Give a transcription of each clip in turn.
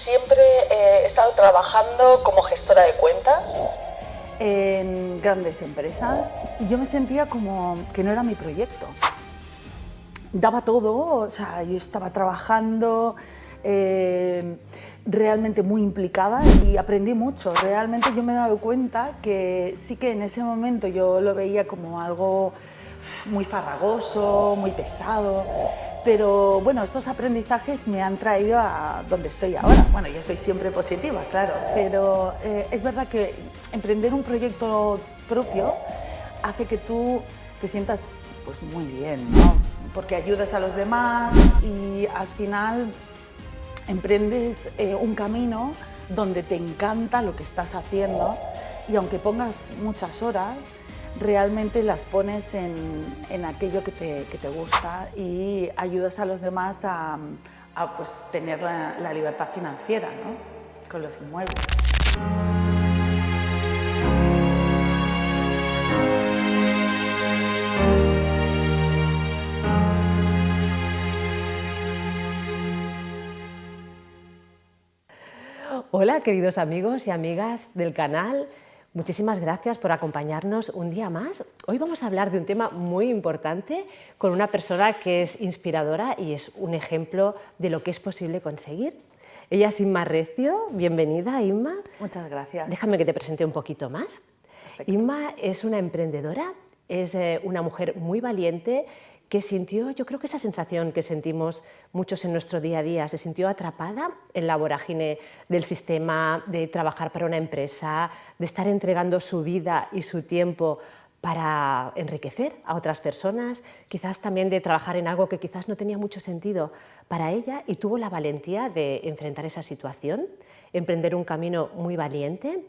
siempre he estado trabajando como gestora de cuentas en grandes empresas y yo me sentía como que no era mi proyecto. Daba todo, o sea, yo estaba trabajando realmente muy implicada y aprendí mucho. Realmente yo me he dado cuenta que sí que en ese momento yo lo veía como algo muy farragoso, muy pesado, pero bueno, estos aprendizajes me han traído a donde estoy ahora. Bueno, yo soy siempre positiva, claro, pero es verdad que emprender un proyecto propio hace que tú te sientas pues muy bien, ¿no? Porque ayudas a los demás y al final emprendes un camino donde te encanta lo que estás haciendo y aunque pongas muchas horas, realmente las pones en aquello que te gusta y ayudas a los demás a pues, tener la libertad financiera, ¿no? Con los inmuebles. Hola, queridos amigos y amigas del canal. Muchísimas gracias por acompañarnos un día más. Hoy vamos a hablar de un tema muy importante con una persona que es inspiradora y es un ejemplo de lo que es posible conseguir. Ella es Inma Recio. Bienvenida, Inma. Muchas gracias. Déjame que te presente un poquito más. Perfecto. Inma es una emprendedora, es una mujer muy valiente que sintió, yo creo que esa sensación que sentimos muchos en nuestro día a día, se sintió atrapada en la vorágine del sistema, de trabajar para una empresa, de estar entregando su vida y su tiempo para enriquecer a otras personas, quizás también de trabajar en algo que quizás no tenía mucho sentido para ella y tuvo la valentía de enfrentar esa situación, emprender un camino muy valiente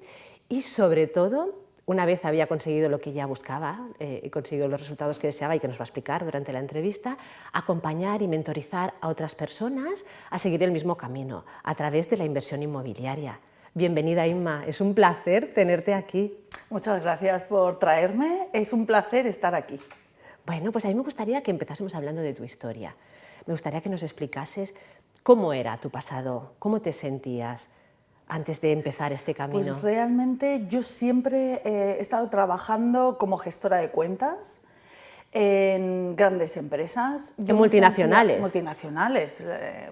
y sobre todo, una vez había conseguido lo que ella buscaba, conseguido los resultados que deseaba y que nos va a explicar durante la entrevista, acompañar y mentorizar a otras personas a seguir el mismo camino a través de la inversión inmobiliaria. Bienvenida, Inma, es un placer tenerte aquí. Muchas gracias por traerme, es un placer estar aquí. Bueno, pues a mí me gustaría que empezásemos hablando de tu historia. Me gustaría que nos explicases cómo era tu pasado, cómo te sentías antes de empezar este camino. Pues realmente yo siempre he estado trabajando como gestora de cuentas en grandes empresas. En multinacionales. Multinacionales,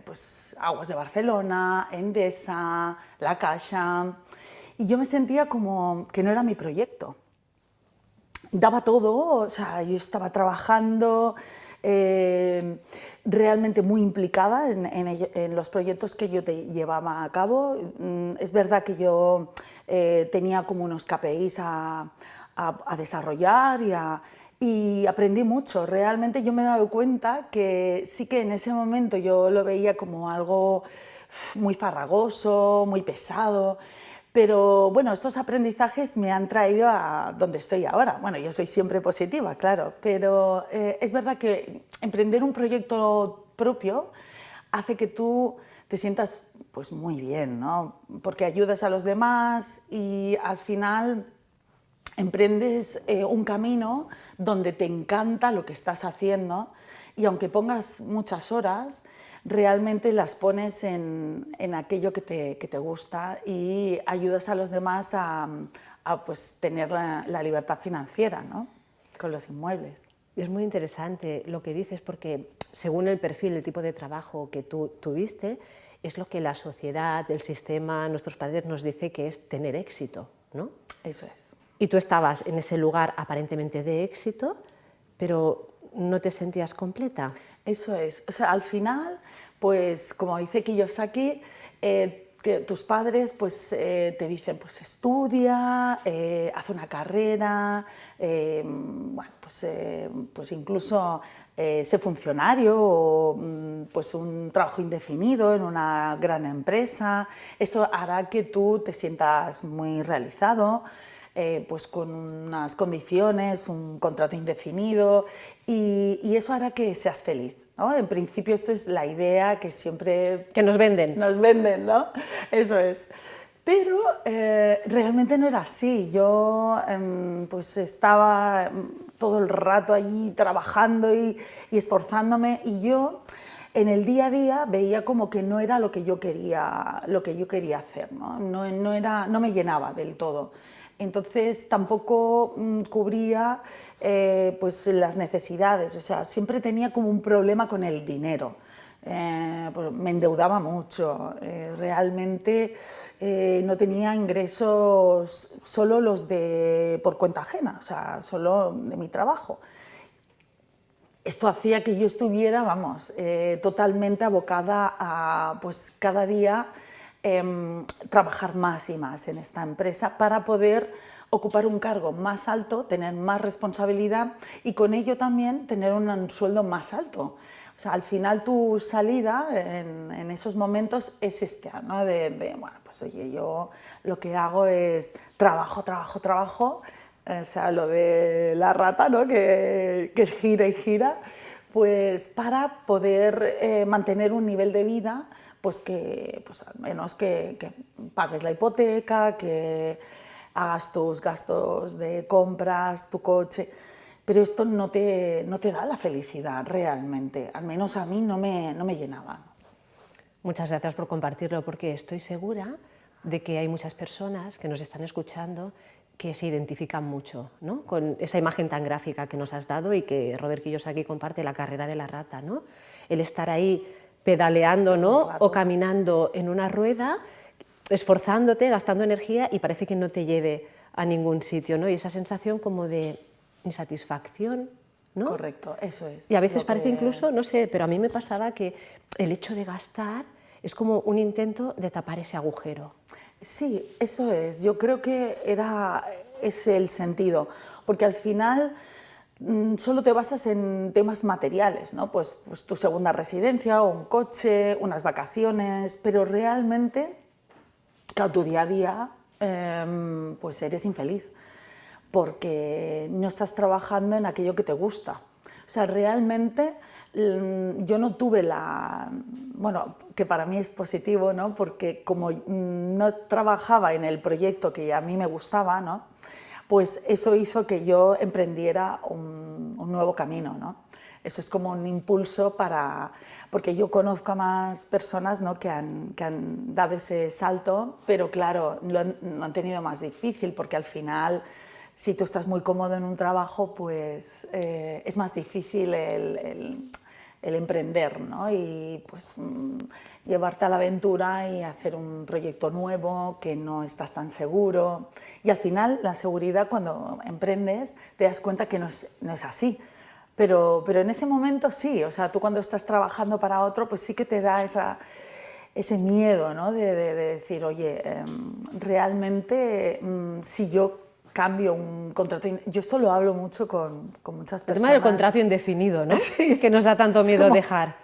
pues Aguas de Barcelona, Endesa, La Caixa. Y yo me sentía como que no era mi proyecto. Daba todo, o sea, yo estaba trabajando realmente muy implicada en los proyectos que yo llevaba a cabo. Es verdad que yo tenía como unos KPIs a desarrollar y aprendí mucho. Realmente yo me he dado cuenta que sí que en ese momento yo lo veía como algo muy farragoso, muy pesado. Pero bueno, estos aprendizajes me han traído a donde estoy ahora. Bueno, yo soy siempre positiva, claro, pero es verdad que emprender un proyecto propio hace que tú te sientas pues muy bien, ¿no? Porque ayudas a los demás y al final emprendes un camino donde te encanta lo que estás haciendo y aunque pongas muchas horas, realmente las pones en aquello que te gusta y ayudas a los demás a pues, tener la libertad financiera, ¿no? Con los inmuebles. Es muy interesante lo que dices porque según el perfil, el tipo de trabajo que tú tuviste, es lo que la sociedad, el sistema, nuestros padres nos dice que es tener éxito, ¿no? Eso es. Y tú estabas en ese lugar aparentemente de éxito, pero no te sentías completa. Eso es. O sea, al final, pues como dice Kiyosaki, tus padres pues, te dicen, pues estudia, haz una carrera, bueno, pues incluso sé funcionario o pues un trabajo indefinido en una gran empresa. Esto hará que tú te sientas muy realizado, pues con unas condiciones, un contrato indefinido y eso hará que seas feliz, ¿no? En principio esto es la idea que siempre... Que nos venden. Nos venden, ¿no? Eso es. Pero realmente no era así. Yo pues estaba todo el rato allí trabajando y esforzándome y yo en el día a día veía como que no era lo que yo quería hacer, ¿no? No me llenaba del todo. Entonces tampoco cubría pues las necesidades, o sea, siempre tenía como un problema con el dinero. Pues me endeudaba mucho, realmente no tenía ingresos solo los de por cuenta ajena, o sea, solo de mi trabajo. Esto hacía que yo estuviera, vamos, totalmente abocada a, pues cada día trabajar más y más en esta empresa para poder ocupar un cargo más alto, tener más responsabilidad y con ello también tener un sueldo más alto. O sea, al final tu salida en esos momentos es esta, ¿no? Bueno, pues oye, yo lo que hago es trabajo, trabajo, trabajo, o sea, lo de la rata, ¿no? que gira y gira, pues para poder mantener un nivel de vida, pues al menos que pagues la hipoteca, que hagas tus gastos de compras, tu coche, pero esto no te da la felicidad realmente, al menos a mí no me llenaba. Muchas gracias por compartirlo, porque estoy segura de que hay muchas personas que nos están escuchando que se identifican mucho, ¿no? Con esa imagen tan gráfica que nos has dado y que Robert Kiyosaki comparte, la carrera de la rata, ¿no? El estar ahí pedaleando, ¿no? O caminando en una rueda, esforzándote, gastando energía y parece que no te lleve a ningún sitio, ¿no? Y esa sensación como de insatisfacción, ¿no? Correcto, eso es. Y a veces parece incluso, no sé, pero a mí me pasaba que el hecho de gastar es como un intento de tapar ese agujero. Sí, eso es. Yo creo que es el sentido, porque al final solo te basas en temas materiales, ¿no? Pues tu segunda residencia o un coche, unas vacaciones, pero realmente, claro, tu día a día, pues eres infeliz, porque no estás trabajando en aquello que te gusta. O sea, realmente yo no tuve bueno, que para mí es positivo, ¿no? Porque como no trabajaba en el proyecto que a mí me gustaba, ¿no? Pues eso hizo que yo emprendiera un nuevo camino, ¿no? Eso es como un impulso porque yo conozco a más personas, ¿no? que han dado ese salto, pero claro, lo han tenido más difícil porque al final, si tú estás muy cómodo en un trabajo, pues es más difícil el emprender, ¿no? Y pues llevarte a la aventura y hacer un proyecto nuevo que no estás tan seguro. Y al final la seguridad, cuando emprendes, te das cuenta que no es así. Pero en ese momento sí, o sea, tú cuando estás trabajando para otro, pues sí que te da ese miedo, ¿no? de decir, oye, realmente si yo cambio un contrato, yo esto lo hablo mucho con muchas personas. El tema del contrato indefinido, ¿no? Sí. Que nos da tanto miedo dejar.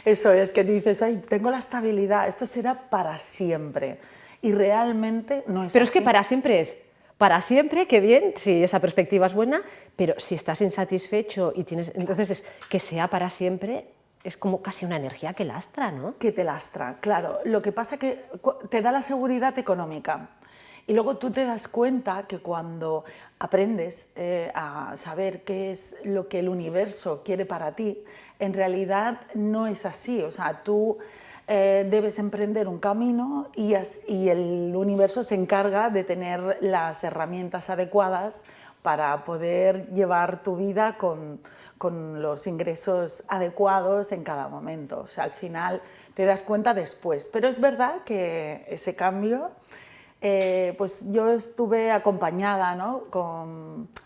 Eso es, que dices, ay, tengo la estabilidad, esto será para siempre. Y realmente no es Pero así. es que para siempre para siempre, qué bien, si esa perspectiva es buena, pero si estás insatisfecho y tienes, entonces que sea para siempre es como casi una energía que lastra, ¿no? Que te lastra, claro. Lo que pasa es que te da la seguridad económica. Y luego tú te das cuenta que cuando aprendes a saber qué es lo que el universo quiere para ti, en realidad no es así. O sea, tú debes emprender un camino y el universo se encarga de tener las herramientas adecuadas para poder llevar tu vida con los ingresos adecuados en cada momento. O sea, al final te das cuenta después. Pero es verdad que ese cambio, pues yo estuve acompañada, ¿no?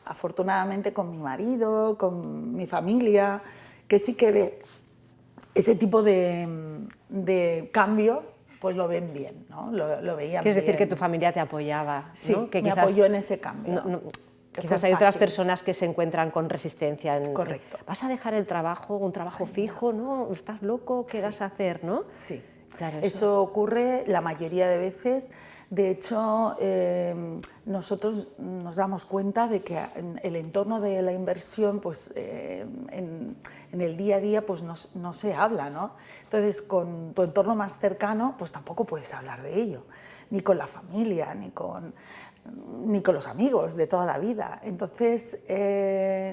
Afortunadamente con mi marido, con mi familia, que sí que ve ese tipo de cambio, pues lo ven bien, ¿no? Lo veían Quieres bien. decir que tu familia te apoyaba, Sí, ¿no? Que me apoyó en ese cambio. Quizás hay otras personas que se encuentran con resistencia. Correcto. ¿Vas a dejar el trabajo, un trabajo fijo, no? ¿Estás loco? ¿Qué vas a hacer, no? Sí. Claro, eso ocurre la mayoría de veces. De hecho, nosotros nos damos cuenta de que en el entorno de la inversión, pues en el día a día, pues no se habla, ¿no? Entonces, con tu entorno más cercano, pues tampoco puedes hablar de ello, ni con la familia, ni con los amigos de toda la vida. Entonces,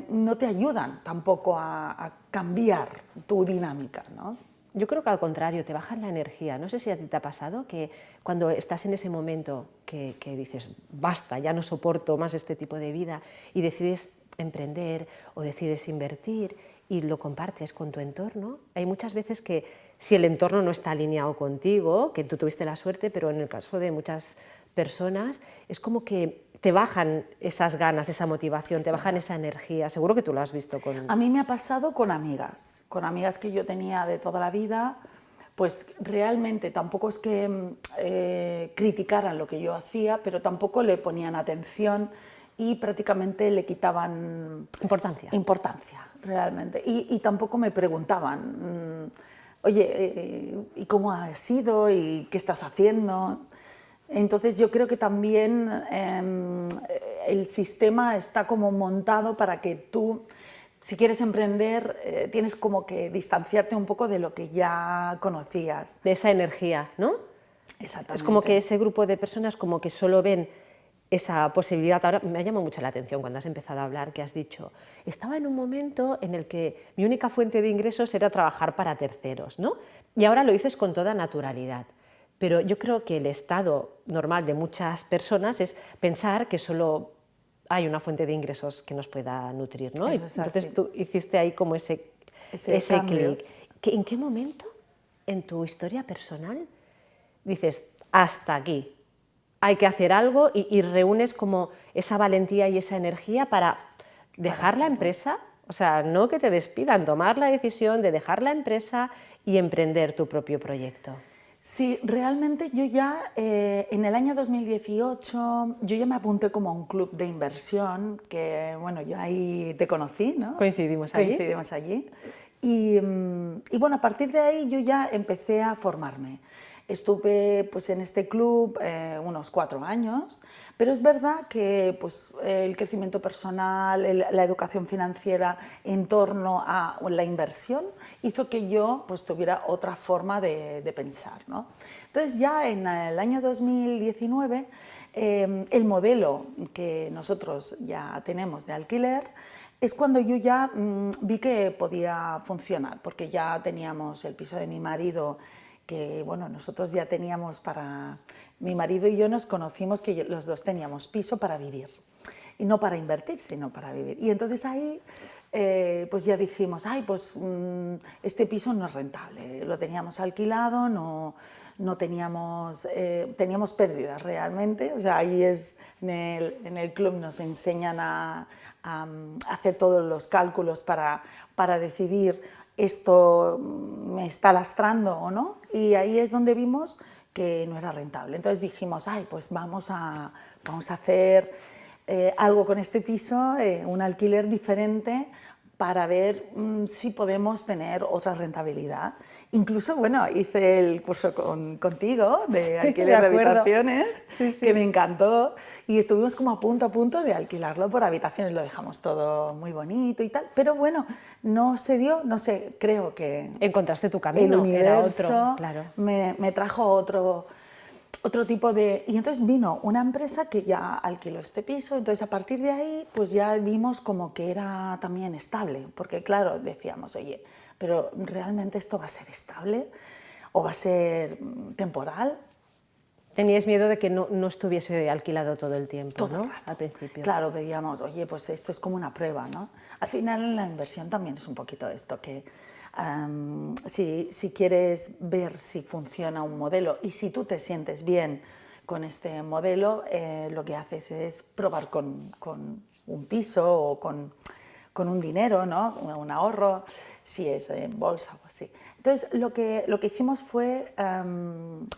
no te ayudan tampoco a cambiar tu dinámica, ¿no? Yo creo que al contrario, te bajan la energía. No sé si a ti te ha pasado que cuando estás en ese momento que dices, basta, ya no soporto más este tipo de vida, y decides emprender o decides invertir y lo compartes con tu entorno, hay muchas veces que si el entorno no está alineado contigo, que tú tuviste la suerte, pero en el caso de muchas personas es como que te bajan esas ganas, esa motivación, te bajan esa energía. Seguro que tú lo has visto con... A mí me ha pasado con amigas que yo tenía de toda la vida, pues realmente tampoco es que criticaran lo que yo hacía, pero tampoco le ponían atención y prácticamente le quitaban importancia realmente. Y tampoco me preguntaban, oye, ¿y cómo has sido? ¿Y qué estás haciendo? Entonces yo creo que también el sistema está como montado para que tú, si quieres emprender, tienes como que distanciarte un poco de lo que ya conocías. De esa energía, ¿no? Exactamente. Es como que ese grupo de personas como que solo ven esa posibilidad. Ahora me ha llamado mucho la atención cuando has empezado a hablar, que has dicho, estaba en un momento en el que mi única fuente de ingresos era trabajar para terceros, ¿no? Y ahora lo dices con toda naturalidad. Pero yo creo que el estado normal de muchas personas es pensar que solo hay una fuente de ingresos que nos pueda nutrir, ¿no? Entonces tú hiciste ahí como ese clic. ¿En qué momento en tu historia personal dices, hasta aquí, hay que hacer algo y reúnes como esa valentía y esa energía para dejar la empresa? O sea, no que te despidan, tomar la decisión de dejar la empresa y emprender tu propio proyecto. Sí, realmente yo ya en el año 2018 yo ya me apunté como a un club de inversión que, bueno, yo ahí te conocí, ¿no? Coincidimos allí. Coincidimos allí. Y bueno, a partir de ahí yo ya empecé a formarme. Estuve pues en este club unos 4 años, pero es verdad que pues, el crecimiento personal, la educación financiera en torno a la inversión hizo que yo pues, tuviera otra forma de pensar, ¿no? Entonces ya en el año 2019 el modelo que nosotros ya tenemos de alquiler es cuando yo ya vi que podía funcionar, porque ya teníamos el piso de mi marido, que bueno, nosotros ya teníamos para... Mi marido y yo nos conocimos que los dos teníamos piso para vivir, y no para invertir, sino para vivir. Y entonces ahí pues ya dijimos, ay, pues este piso no es rentable, lo teníamos alquilado, no teníamos, teníamos pérdidas realmente, o sea, ahí es, en el club nos enseñan a hacer todos los cálculos para decidir esto me está lastrando o no, y ahí es donde vimos que no era rentable. Entonces dijimos, ay, pues vamos a hacer algo con este piso, un alquiler diferente, para ver si podemos tener otra rentabilidad. Incluso, bueno, hice el curso contigo de alquiler de habitaciones, que me encantó, y estuvimos como a punto de alquilarlo por habitaciones, lo dejamos todo muy bonito y tal, pero bueno, no se dio, no sé, creo que... Encontraste tu camino, el universo era otro, claro. me trajo otro tipo de... Y entonces vino una empresa que ya alquiló este piso, entonces a partir de ahí pues ya vimos como que era también estable, porque claro, decíamos, oye, pero ¿realmente esto va a ser estable o va a ser temporal? Tenías miedo de que no estuviese alquilado todo el tiempo, Todo ¿no? el rato. Al principio. Claro, veíamos, oye, pues esto es como una prueba, ¿no? Al final en la inversión también es un poquito esto, que si quieres ver si funciona un modelo y si tú te sientes bien con este modelo, lo que haces es probar con un piso o con un dinero, ¿no? Un ahorro, si es en bolsa o así. Entonces, lo que hicimos fue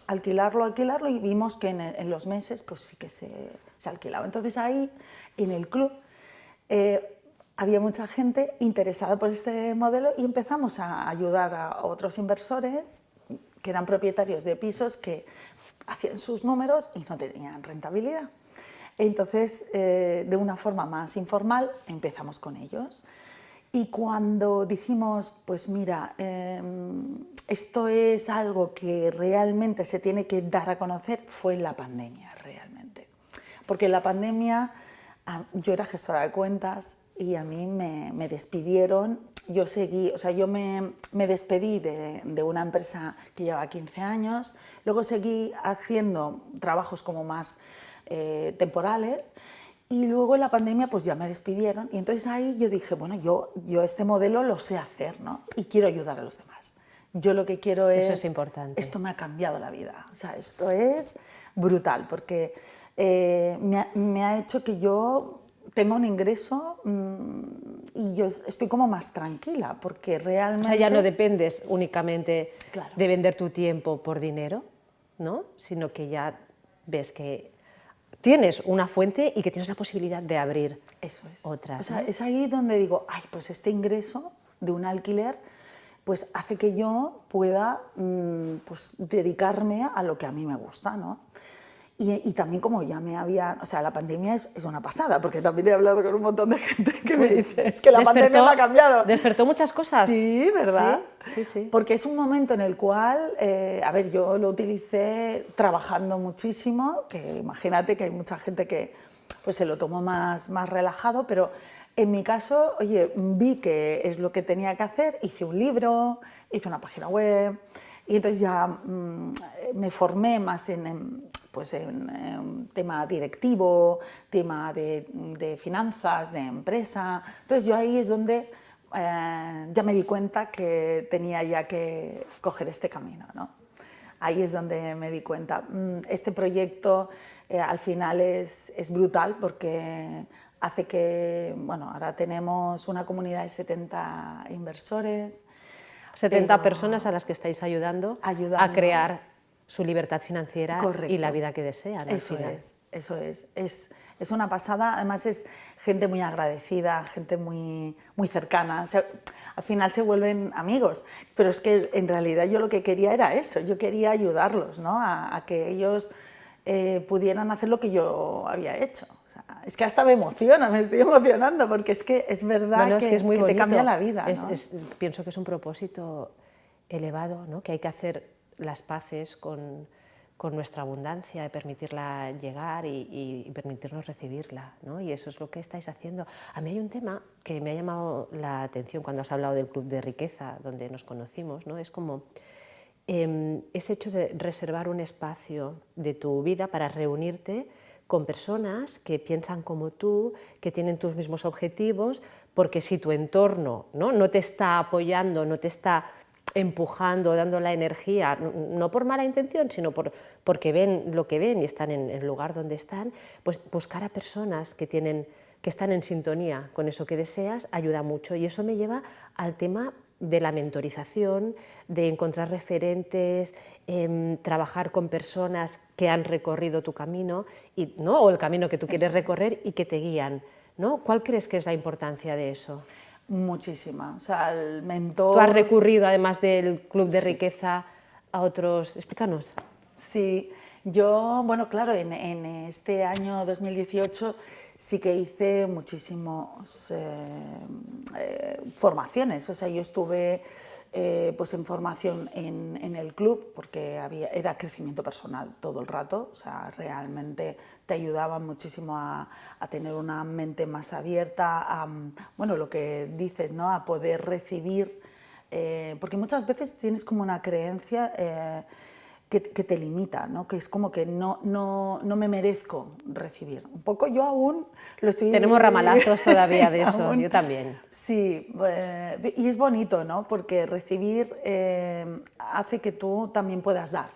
alquilarlo y vimos que en los meses pues sí que se alquilaba. Entonces ahí, en el club, había mucha gente interesada por este modelo y empezamos a ayudar a otros inversores que eran propietarios de pisos que hacían sus números y no tenían rentabilidad. Entonces, de una forma más informal, empezamos con ellos. Y cuando dijimos, pues mira, esto es algo que realmente se tiene que dar a conocer, fue la pandemia realmente. Porque en la pandemia yo era gestora de cuentas y a mí me despidieron. Yo seguí, o sea, yo me despedí de una empresa que llevaba 15 años, luego seguí haciendo trabajos como más temporales. Y luego en la pandemia pues ya me despidieron y entonces ahí yo dije, bueno, yo este modelo lo sé hacer, ¿no? Y quiero ayudar a los demás. Yo lo que quiero es... Eso es importante. Esto me ha cambiado la vida, o sea, esto es brutal porque me ha hecho que yo tenga un ingreso y yo estoy como más tranquila porque realmente... O sea, ya no dependes únicamente Claro. de vender tu tiempo por dinero, ¿no? Sino que ya ves que tienes una fuente y que tienes la posibilidad de abrir otras. O sea, ¿no? es ahí donde digo, ay, pues este ingreso de un alquiler pues hace que yo pueda pues dedicarme a lo que a mí me gusta, ¿no? Y también como ya me había... O sea, la pandemia es una pasada, porque también he hablado con un montón de gente que me dice, es que la pandemia me ha cambiado. Despertó muchas cosas. Sí, ¿verdad? Sí, sí. Porque es un momento en el cual, a ver, yo lo utilicé trabajando muchísimo, que imagínate que hay mucha gente que pues, se lo tomó más relajado, pero en mi caso, oye, vi que es lo que tenía que hacer, hice un libro, hice una página web, y entonces ya me formé más en tema directivo, tema de finanzas, de empresa. Entonces yo ahí es donde ya me di cuenta que tenía ya que coger este camino, ¿no? Ahí es donde me di cuenta. Este proyecto al final es brutal porque hace que, bueno, ahora tenemos una comunidad de 70 inversores. 70 personas a las que estáis ayudando a crear su libertad financiera. Correcto. Y la vida que desean. Eso es. Es una pasada, además es gente muy agradecida, gente muy cercana. O sea, al final se vuelven amigos, pero es que en realidad yo lo que quería era eso, yo quería ayudarlos, ¿no? a que ellos pudieran hacer lo que yo había hecho. O sea, es que hasta me emociona, me estoy emocionando, porque es que es verdad que es muy te cambia la vida, ¿no? Pienso que es un propósito elevado, ¿no? Que hay que hacer las paces con nuestra abundancia, de permitirla llegar y permitirnos recibirla, ¿no? Y eso es lo que estáis haciendo. A mí hay un tema que me ha llamado la atención cuando has hablado del Club de Riqueza, donde nos conocimos, ¿no? Es como ese hecho de reservar un espacio de tu vida para reunirte con personas que piensan como tú, que tienen tus mismos objetivos, porque si tu entorno no te está apoyando, no te está empujando, dando la energía, no por mala intención, sino porque ven lo que ven y están en el lugar donde están, pues buscar a personas que están en sintonía con eso que deseas ayuda mucho. Y eso me lleva al tema de la mentorización, de encontrar referentes, trabajar con personas que han recorrido tu camino, o el camino que tú quieres recorrer y que te guían, ¿no? ¿Cuál crees que es la importancia de eso? Muchísima. O sea, el mentor... ¿Tú has recurrido, además del Club de Riqueza, a otros? Explícanos. Sí, yo, bueno, claro, en este año 2018 sí que hice muchísimas formaciones. O sea, yo estuve pues en formación en el club porque era crecimiento personal todo el rato. O sea, realmente te ayudaba muchísimo a tener una mente más abierta, bueno, lo que dices, ¿no? A poder recibir, porque muchas veces tienes como una creencia que te limita, ¿no? Que es como que no me merezco recibir. Un poco yo aún lo estoy... Tenemos ramalazos todavía sí, de eso, aún, yo también. Sí, y es bonito, ¿no? Porque recibir hace que tú también puedas dar.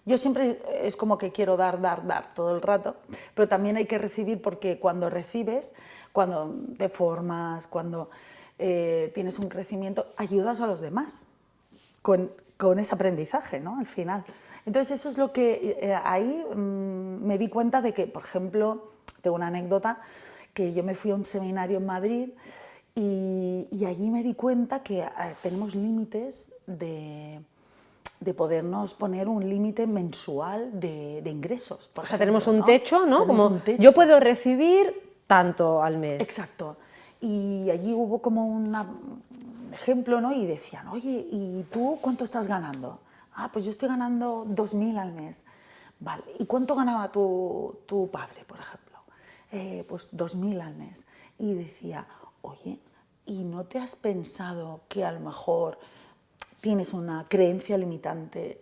Yo siempre es como que quiero dar todo el rato, pero también hay que recibir porque cuando recibes, cuando te formas, cuando tienes un crecimiento, ayudas a los demás con ese aprendizaje, ¿no? Al final. Entonces eso es lo que ahí me di cuenta de que, por ejemplo, tengo una anécdota, que yo me fui a un seminario en Madrid y allí me di cuenta que tenemos límites de podernos poner un límite mensual de ingresos. Tenemos un techo, ¿no? Tenemos como un techo. Yo puedo recibir tanto al mes. Exacto. y allí hubo como un ejemplo, ¿no? Y decían, oye, ¿y tú cuánto estás ganando? Ah, pues yo estoy ganando 2.000 al mes. Vale, ¿y cuánto ganaba tu padre, por ejemplo? Pues 2.000 al mes. Y decía, oye, ¿y no te has pensado que a lo mejor tienes una creencia limitante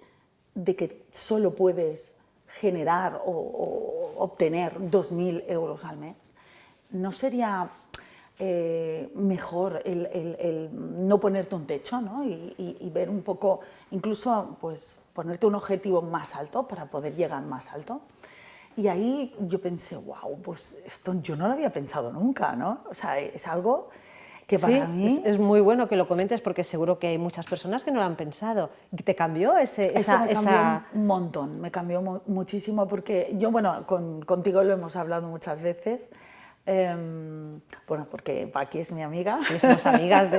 de que solo puedes generar o obtener 2.000 euros al mes? ¿No sería mejor el no ponerte un techo, ¿no? y ver un poco, incluso pues, ponerte un objetivo más alto para poder llegar más alto? Y ahí yo pensé, wow, pues esto yo no lo había pensado nunca, ¿no? O sea, es algo que para Sí, mí... es muy bueno que lo comentes porque seguro que hay muchas personas que no lo han pensado. ¿Te cambió Eso me cambió un montón, me cambió muchísimo porque yo, bueno, contigo lo hemos hablado muchas veces, bueno, porque Paqui es mi amiga. Sí, somos amigas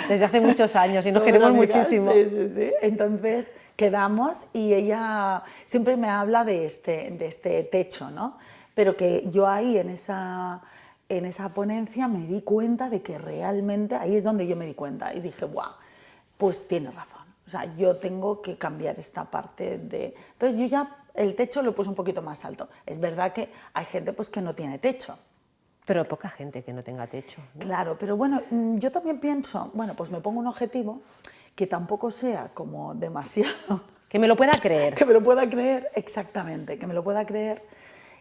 desde hace muchos años y nos Somos queremos amigas, muchísimo. sí, sí, sí. Entonces quedamos y ella siempre me habla de este techo, ¿no? Pero que yo ahí en esa ponencia me di cuenta de que realmente, ahí es donde yo me di cuenta y dije, wow, pues tiene razón. O sea, yo tengo que cambiar esta parte de... Entonces yo ya el techo lo puse un poquito más alto. Es verdad que hay gente pues que no tiene techo. Pero poca gente que no tenga techo, ¿no? Claro, pero bueno, yo también pienso, bueno, pues me pongo un objetivo que tampoco sea como demasiado... Que me lo pueda creer. Que me lo pueda creer, exactamente, que me lo pueda creer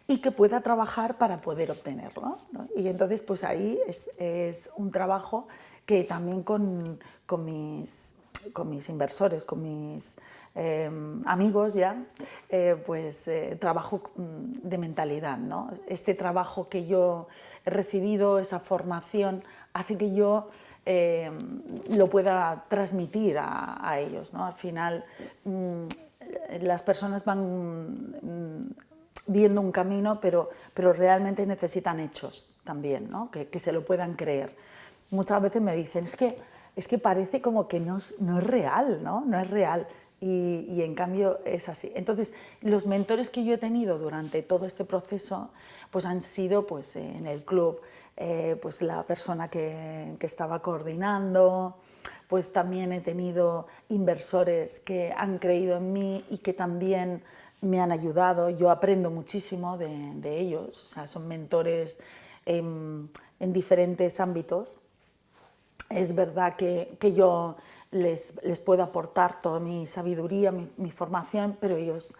y que pueda trabajar para poder obtenerlo, ¿no? Y entonces, pues ahí es un trabajo que también con mis inversores, con mis amigos ya, trabajo de mentalidad, ¿no? Este trabajo que yo he recibido, esa formación, hace que yo lo pueda transmitir a ellos, ¿no? Al final, las personas van viendo un camino, pero realmente necesitan hechos también, ¿no? Que se lo puedan creer. Muchas veces me dicen, es que parece como que no es real, ¿no? No es real. Y en cambio es así. Entonces, los mentores que yo he tenido durante todo este proceso pues han sido pues, en el club pues la persona que estaba coordinando, pues también he tenido inversores que han creído en mí y que también me han ayudado. Yo aprendo muchísimo de ellos, o sea, son mentores en diferentes ámbitos. Es verdad que yo les puedo aportar toda mi sabiduría, mi formación, pero ellos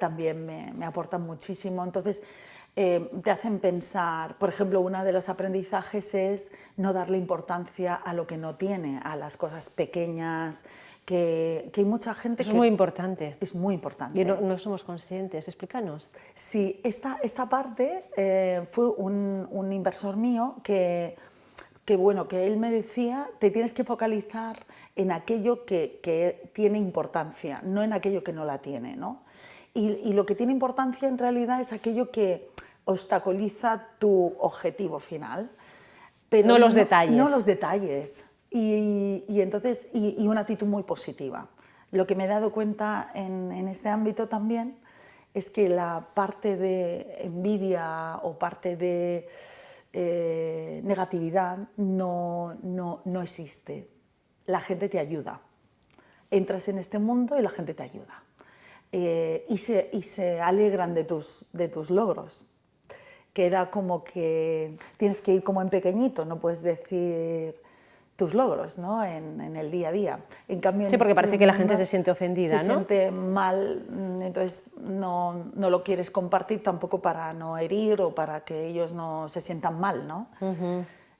también me aportan muchísimo. Entonces, te hacen pensar, por ejemplo, uno de los aprendizajes es no darle importancia a lo que no tiene, a las cosas pequeñas, que hay mucha gente Eso que... es muy importante. Es muy importante. Y no somos conscientes. Explícanos. Sí, esta parte fue un inversor mío que él me decía, te tienes que focalizar en aquello que tiene importancia, no en aquello que no la tiene, ¿no? Y lo que tiene importancia en realidad es aquello que obstaculiza tu objetivo final. Pero no los detalles. No los detalles. Y entonces, y una actitud muy positiva. Lo que me he dado cuenta en este ámbito también es que la parte de envidia o parte de negatividad no existe. La gente te ayuda. Entras en este mundo y la gente te ayuda. Y se alegran de tus logros. Que era como que tienes que ir como en pequeñito, no puedes decir tus logros, ¿no? en el día a día. En cambio, sí, porque parece que la gente se siente ofendida, se ¿no? siente mal, entonces no lo quieres compartir tampoco para no herir o para que ellos no se sientan mal, ¿no?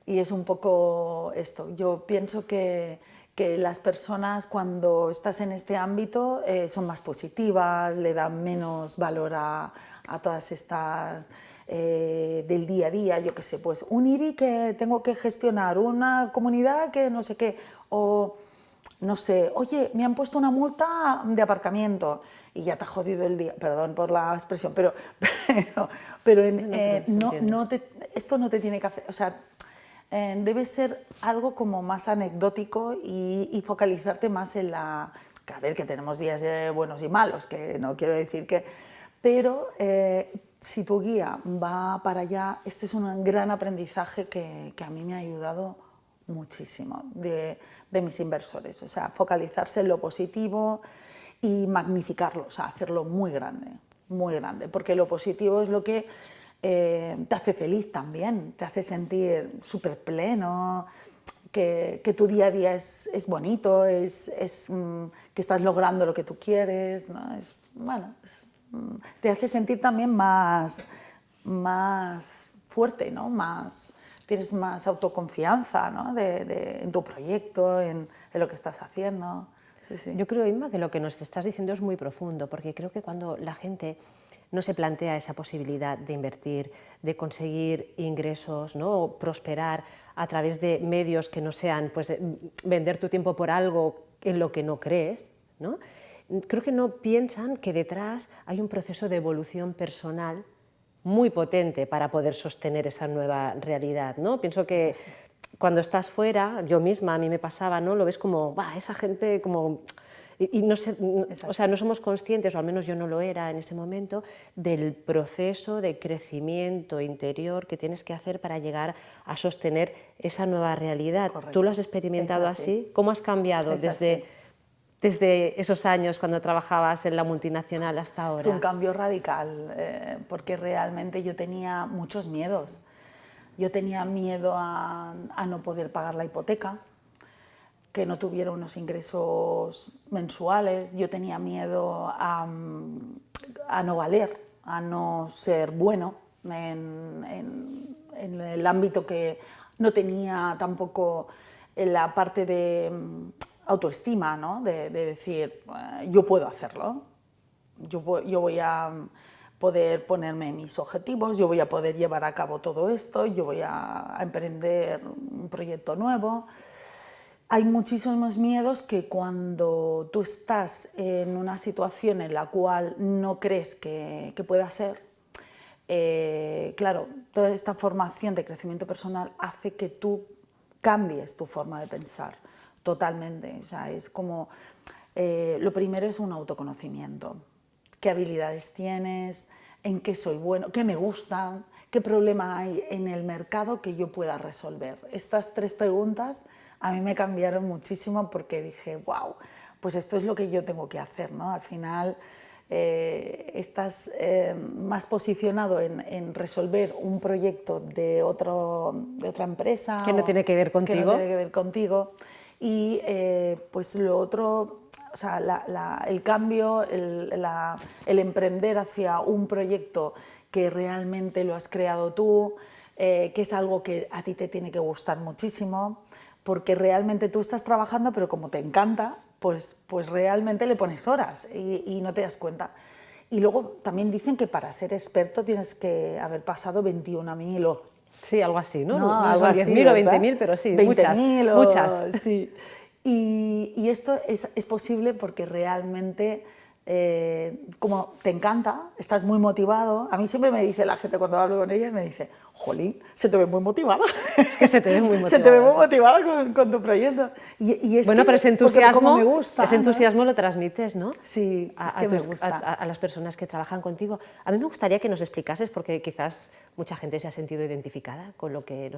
Y es un poco esto. Yo pienso que las personas cuando estás en este ámbito son más positivas, le dan menos valor a todas estas... del día a día, yo qué sé, pues un IBI que tengo que gestionar, una comunidad que no sé qué, o no sé, oye, me han puesto una multa de aparcamiento y ya te ha jodido el día, perdón por la expresión, pero esto no te tiene que hacer, o sea, debe ser algo como más anecdótico y focalizarte más en la... A ver, que tenemos días buenos y malos, que no quiero decir que... Pero si tu guía va para allá, este es un gran aprendizaje que a mí me ha ayudado muchísimo de mis inversores. O sea, focalizarse en lo positivo y magnificarlo, o sea, hacerlo muy grande, porque lo positivo es lo que te hace feliz también, te hace sentir súper pleno, que tu día a día es bonito, que estás logrando lo que tú quieres, ¿no? Te hace sentir también más fuerte, ¿no? Tienes más autoconfianza, ¿no? En tu proyecto, en lo que estás haciendo. Sí, sí. Yo creo, Inma, que lo que nos estás diciendo es muy profundo, porque creo que cuando la gente no se plantea esa posibilidad de invertir, de conseguir ingresos, ¿no? O prosperar a través de medios que no sean pues, vender tu tiempo por algo en lo que no crees, ¿no? Creo que no piensan que detrás hay un proceso de evolución personal muy potente para poder sostener esa nueva realidad, ¿no? Pienso que cuando estás fuera, yo misma, a mí me pasaba, ¿no? Lo ves como, esa gente como... Y no sé, o sea, no somos conscientes, o al menos yo no lo era en ese momento, del proceso de crecimiento interior que tienes que hacer para llegar a sostener esa nueva realidad. Correcto. ¿Tú lo has experimentado así? ¿Cómo has cambiado desde esos años cuando trabajabas en la multinacional hasta ahora? Es un cambio radical, porque realmente yo tenía muchos miedos. Yo tenía miedo a no poder pagar la hipoteca, que no tuviera unos ingresos mensuales. Yo tenía miedo a no valer, a no ser bueno en el ámbito que no tenía tampoco en la parte de autoestima, ¿no? De decir, yo puedo hacerlo, yo voy a poder ponerme mis objetivos, yo voy a poder llevar a cabo todo esto, yo voy a emprender un proyecto nuevo. Hay muchísimos miedos que cuando tú estás en una situación en la cual no crees que pueda ser, claro, toda esta formación de crecimiento personal hace que tú cambies tu forma de pensar totalmente. O sea, es como, lo primero es un autoconocimiento. ¿Qué habilidades tienes? ¿En qué soy bueno? ¿Qué me gusta? ¿Qué problema hay en el mercado que yo pueda resolver? Estas 3 preguntas a mí me cambiaron muchísimo porque dije, wow, pues esto es lo que yo tengo que hacer, ¿no? Al final estás más posicionado en resolver un proyecto de otra empresa. Que no tiene que ver contigo. Que no tiene que ver contigo. Y pues lo otro, o sea, el cambio, el emprender hacia un proyecto que realmente lo has creado tú, que es algo que a ti te tiene que gustar muchísimo, porque realmente tú estás trabajando, pero como te encanta, pues realmente le pones horas y no te das cuenta. Y luego también dicen que para ser experto tienes que haber pasado 21.000 o... Sí, algo así, ¿no? No, No algo son así, 10.000 o ¿verdad? 20.000, pero sí, 20.000 muchas. Sí. Y esto es posible porque realmente, como te encanta, estás muy motivado. A mí siempre me dice la gente cuando hablo con ella, me dice, jolín, se te ve muy motivada. Es que se te ve muy motivada. Se te ve muy motivada con tu proyecto. Y es bueno, que, pero ese entusiasmo, como me gusta, ese entusiasmo lo transmites, ¿no? Sí, es que me gusta. A las personas que trabajan contigo. A mí me gustaría que nos explicases, porque quizás mucha gente se ha sentido identificada con lo que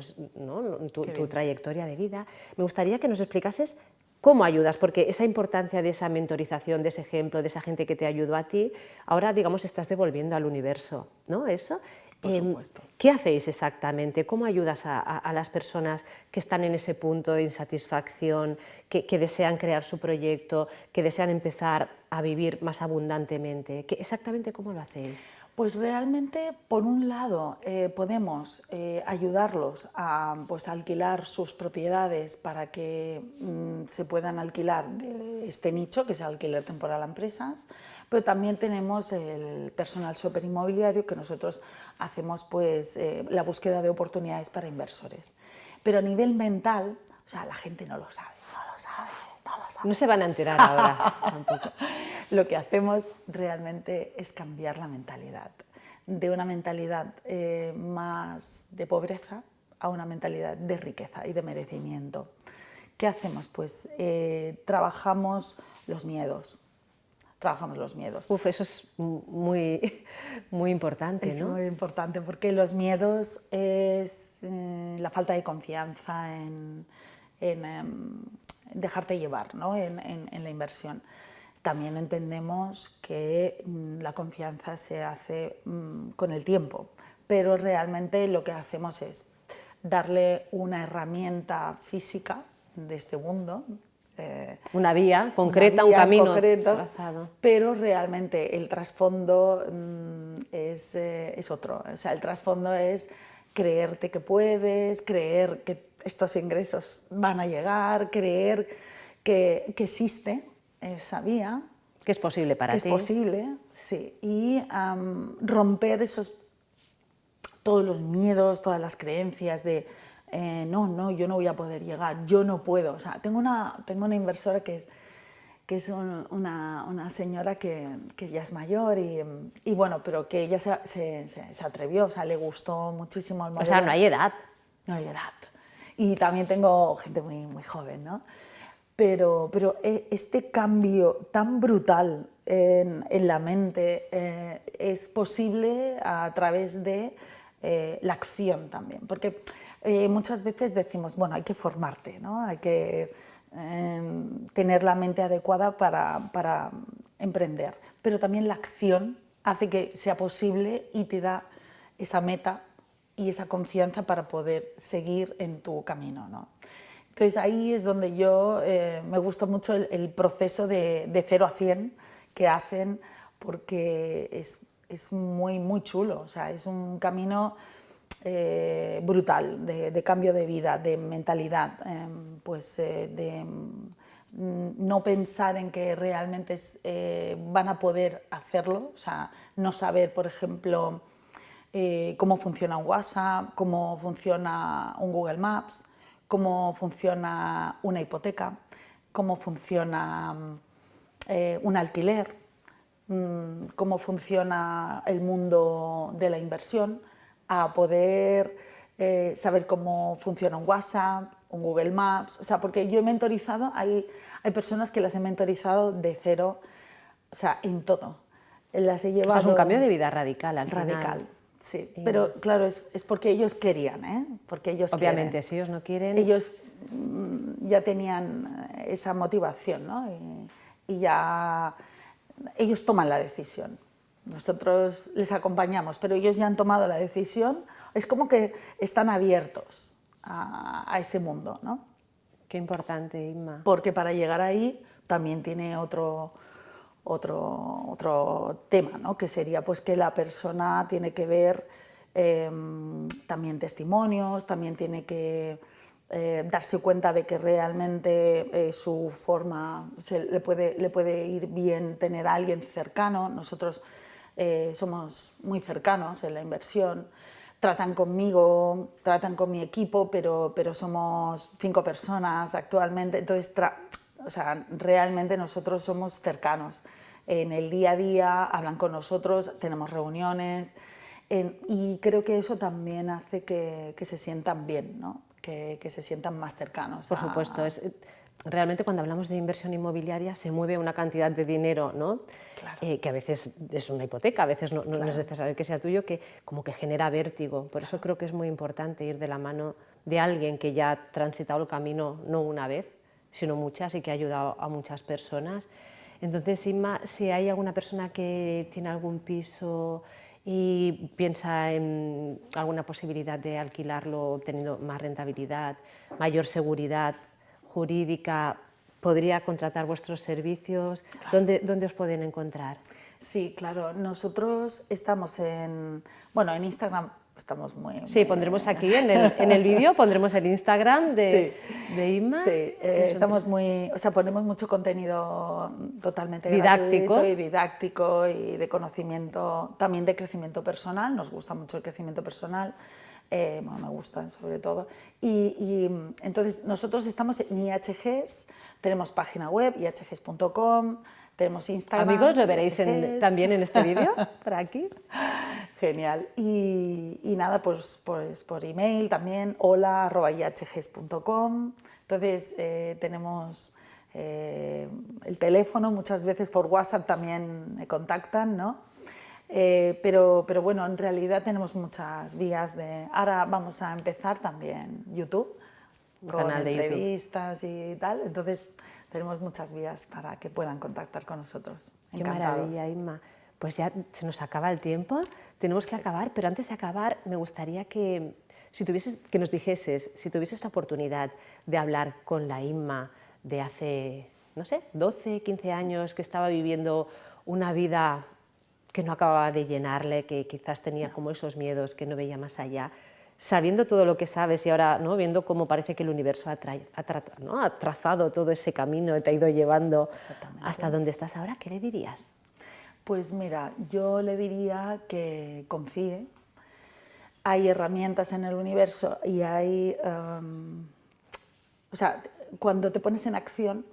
tu trayectoria de vida. Me gustaría que nos explicases cómo ayudas, porque esa importancia de esa mentorización, de ese ejemplo, de esa gente que te ayudó a ti, ahora, digamos, estás devolviendo al universo, ¿no? Eso. Por supuesto. ¿Qué hacéis exactamente? ¿Cómo ayudas a las personas que están en ese punto de insatisfacción, que desean crear su proyecto, que desean empezar a vivir más abundantemente? ¿Exactamente cómo lo hacéis? Pues realmente, por un lado, podemos ayudarlos a alquilar sus propiedades para que se puedan alquilar de este nicho, que es el alquiler temporal a empresas, pero también tenemos el personal shopper inmobiliario, que nosotros hacemos la búsqueda de oportunidades para inversores. Pero a nivel mental, o sea, la gente no lo sabe. No se van a enterar ahora tampoco. Lo que hacemos realmente es cambiar la mentalidad, de una mentalidad más de pobreza a una mentalidad de riqueza y de merecimiento. ¿Qué hacemos? Pues trabajamos los miedos, trabajamos los miedos. Uf, eso es muy, muy importante, Es ¿no? muy importante porque los miedos es la falta de confianza en dejarte llevar, ¿no? en la inversión. También entendemos que la confianza se hace con el tiempo, pero realmente lo que hacemos es darle una herramienta física de este mundo, Una vía concreta, una vía un camino concreto, trazado. pero realmente el trasfondo es otro. O sea, el trasfondo es creerte que puedes, creer que estos ingresos van a llegar, creer que existe esa vía, Que es posible para que es ti. posible, sí, y romper todos los miedos, todas las creencias de no, yo no voy a poder llegar, yo no puedo. O sea, tengo una inversora que es una señora que ya es mayor y bueno, pero que ella se atrevió, o sea, le gustó muchísimo el modelo. O sea, no hay edad. No hay edad. Y también tengo gente muy, muy joven, ¿no? Pero este cambio tan brutal en la mente es posible a través de la acción también, porque muchas veces decimos, bueno, hay que formarte, ¿no? Hay que tener la mente adecuada para emprender, pero también la acción hace que sea posible y te da esa meta y esa confianza para poder seguir en tu camino, ¿no? Entonces ahí es donde yo me gusta mucho el proceso de 0 a 100 que hacen, porque es muy, muy chulo, o sea, es un camino brutal de cambio de vida, de mentalidad, de no pensar en que realmente van a poder hacerlo, o sea, no saber, por ejemplo, cómo funciona un WhatsApp, cómo funciona un Google Maps, cómo funciona una hipoteca, cómo funciona un alquiler, cómo funciona el mundo de la inversión, a poder saber cómo funciona un WhatsApp, un Google Maps. O sea, porque yo he mentorizado, hay personas que las he mentorizado de cero, o sea, en todo. Las he llevado... O sea, es un cambio de vida radical al radical. final. Sí, pero claro, es porque ellos querían, ¿eh? Porque ellos Obviamente, quieren. si ellos no quieren... Ellos ya tenían esa motivación, ¿no? Y ya ellos toman la decisión. Nosotros les acompañamos, pero ellos ya han tomado la decisión. Es como que están abiertos a ese mundo, ¿no? Qué importante, Inma. Porque para llegar ahí también tiene otro tema, ¿no? Que sería pues que la persona tiene que ver también testimonios, también tiene que darse cuenta de que realmente su forma le puede ir bien tener a alguien cercano. Nosotros somos muy cercanos en la inversión. Tratan conmigo, tratan con mi equipo, pero somos 5 personas actualmente, entonces o sea, realmente nosotros somos cercanos. En el día a día hablan con nosotros, tenemos reuniones y creo que eso también hace que se sientan bien, ¿no? Que se sientan más cercanos. Por supuesto, realmente cuando hablamos de inversión inmobiliaria se mueve una cantidad de dinero, ¿no? Claro. Que a veces es una hipoteca, a veces no Claro. es necesario que sea tuyo, que como que genera vértigo. Por eso creo que es muy importante ir de la mano de alguien que ya ha transitado el camino no una vez, sino muchas, y que ha ayudado a muchas personas. Entonces, Inma, si hay alguna persona que tiene algún piso y piensa en alguna posibilidad de alquilarlo obteniendo más rentabilidad, mayor seguridad jurídica, podría contratar vuestros servicios. Claro. ¿Dónde os pueden encontrar? Sí, claro. Nosotros estamos en Instagram estamos muy... Sí, pondremos aquí en el vídeo, pondremos el Instagram de Inma. Sí, estamos ponemos mucho contenido totalmente didáctico. gratuito y didáctico y de conocimiento, también de crecimiento personal. Nos gusta mucho el crecimiento personal. Bueno, me gustan sobre todo. Y entonces nosotros estamos en IHGs, tenemos página web, ihgs.com, tenemos Instagram. Amigos, lo veréis también en este vídeo, por aquí. Genial. Y nada, pues por email también, hola@ihgs.com. Entonces tenemos el teléfono, muchas veces por WhatsApp también me contactan, ¿no? Pero bueno, en realidad tenemos muchas vías de... Ahora vamos a empezar también YouTube, con canal de entrevistas y tal, entonces tenemos muchas vías para que puedan contactar con nosotros. Qué Encantados. maravilla, Inma. Pues ya se nos acaba el tiempo, tenemos que acabar, pero antes de acabar me gustaría que, que nos dijeses, si tuvieses la oportunidad de hablar con la Inma de hace, no sé, 12, 15 años, que estaba viviendo una vida que no acababa de llenarle, que quizás tenía como esos miedos, que no veía más allá, sabiendo todo lo que sabes y ahora, ¿no?, viendo cómo parece que el universo ha trazado todo ese camino, te ha ido llevando hasta donde estás ahora, ¿qué le dirías? Pues mira, yo le diría que confíe. Hay herramientas en el universo y hay... o sea, cuando te pones en acción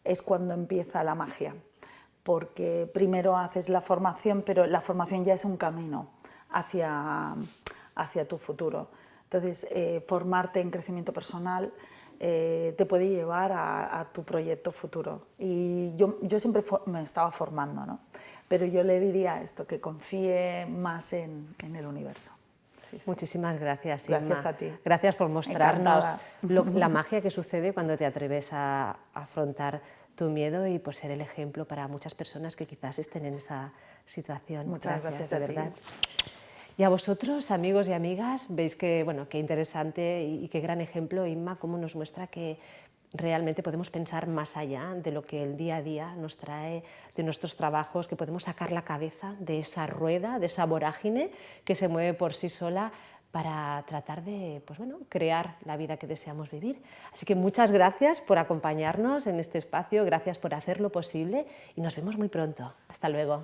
es cuando empieza la magia, porque primero haces la formación, pero la formación ya es un camino hacia tu futuro. Entonces, formarte en crecimiento personal te puede llevar a tu proyecto futuro. Y yo siempre me estaba formando, ¿no? Pero yo le diría esto, que confíe más en el universo. Sí, sí. Muchísimas gracias, Inma. Gracias a ti. Gracias por mostrarnos la magia que sucede cuando te atreves a afrontar tu miedo y por ser el ejemplo para muchas personas que quizás estén en esa situación. Muchas gracias de a verdad. ti. Y a vosotros, amigos y amigas, veis que, bueno, qué interesante y qué gran ejemplo, Inma, cómo nos muestra que realmente podemos pensar más allá de lo que el día a día nos trae de nuestros trabajos, que podemos sacar la cabeza de esa rueda, de esa vorágine que se mueve por sí sola para tratar de, pues bueno, crear la vida que deseamos vivir. Así que muchas gracias por acompañarnos en este espacio, gracias por hacerlo posible y nos vemos muy pronto. Hasta luego.